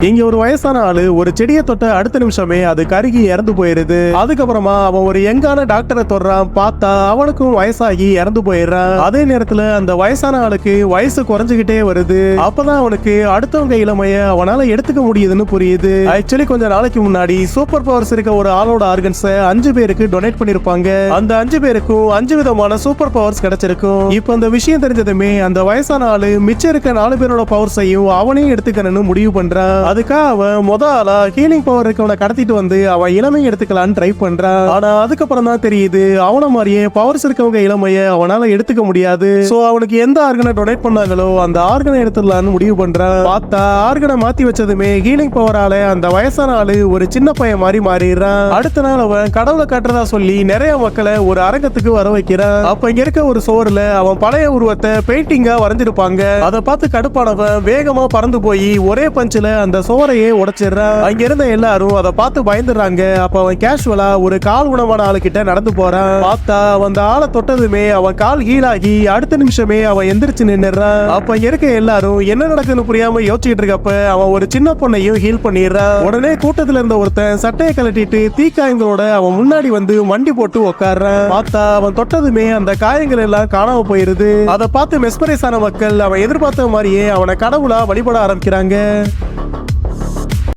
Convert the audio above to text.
இங்க ஒரு வயசான ஆளு ஒரு செடியை தொட்ட அடுத்த நிமிஷமே அது கருகி இறந்து போயிருது. அதுக்கப்புறமா அவன் ஒரு யங்கான டாக்டரை தொடுறான். பார்த்தா அவனுக்கும் வயசாகி இறந்து போயிடுறான். அதே நேரத்துல அந்த வயசான ஆளுக்கு வயசு குறைஞ்சுகிட்டே வருது. அப்பதான் அவனுக்கு அடுத்தவங்க இளமைய அவனால எடுத்துக்க முடியுதுன்னு புரியுது. ஆக்சுவலி கொஞ்ச நாளைக்கு முன்னாடி சூப்பர் பவர்ஸ் இருக்க ஒரு ஆளோட ஆர்கன்ஸ 5 பேருக்கு டொனேட் பண்ணிருப்பாங்க. அந்த 5 பேருக்கும் 5 விதமான சூப்பர் பவர்ஸ் கிடைச்சிருக்கும். இப்ப அந்த விஷயம் தெரிஞ்சதுமே அந்த வயசான ஆளு மிச்சம் இருக்க 4 பேரோட பவர்ஸையும் அவனையும் எடுத்துக்கணும்னு முடிவு பண்றான். அதுக்காக அவன் முத ஆளா ஹீலிங் பவர் இருக்கவனை கடத்திட்டு வந்து அவன் இளமை எடுத்துக்கலான்னு ட்ரை பண்றான். ஆனா அதுக்கப்புறம் தான் தெரியுது அவன மாதிரியே பவர்ஸ் இருக்கவங்க இளமைய அவனால எடுத்துக்க முடியாது. சோ அவனுக்கு எந்த ஆர்கனை டொனேட் பண்ணாங்களோ அந்த ஆர்கனை எடுத்துடலான்னு முடிவு பண்றான். பார்த்தா ஆர்கனை மாத்தி வச்சதுமே ஹீலிங் பவரால அந்த வயசான ஆளு ஒரு சின்ன பையன் மாதிரி மாறிடுறான். அடுத்த நாள் அவன் கடவுளை காட்டுறதா சொல்லி நிறைய மக்களை ஒரு அரங்கத்துக்கு வர வைக்கிறான். அப்ப இங்க இருக்க ஒரு சோறுல அவன் பழைய உருவத்தை பெயிண்டிங்கா வரைஞ்சிருப்பாங்க. அதை பார்த்து கடுப்பானவன் வேகமா பறந்து போய் ஒரே பஞ்சில அந்த சோறையே உடைச்சிடுறான். அங்க இருந்த எல்லாரும் அதை பார்த்து பயந்துடுறாங்க. அப்ப அவன் கேஷுவலா ஒரு கால் குணமான ஆளுகிட்ட நடந்து போறான். பார்த்தா அந்த ஆளை தொட்டதுமே அவன் கால் ஹீலாகி அடுத்த நிமிஷமே அவன் எந்திரிச்சு நின்னுறான். அப்ப இங்க இருக்க எல்லாரும் என்ன நடக்குதுன்னு புரியாம யோசிச்சுட்டு இருக்கப்ப அவன் ஒரு சின்ன பொண்ணையும் ஹீல் பண்ணிடுறான். உடனே கூட்டத்துல இருந்த ஒருத்தன் சட்டையை கழட்டிட்டு தீக்காயங்களோட அவன் முன்னாடி வந்து மண்டி போட்டு உட்கார்றான். பார்த்தா அவன் தொட்டதுமே அந்த காயங்கள் எல்லாம் காணாம போயிருது. அதை பார்த்து மெஸ்மரைஸ் ஆன மக்கள் அவன் எதிர்பார்த்த மாதிரியே அவனை கடவுளா வழிபட ஆரம்பிக்கிறாங்க.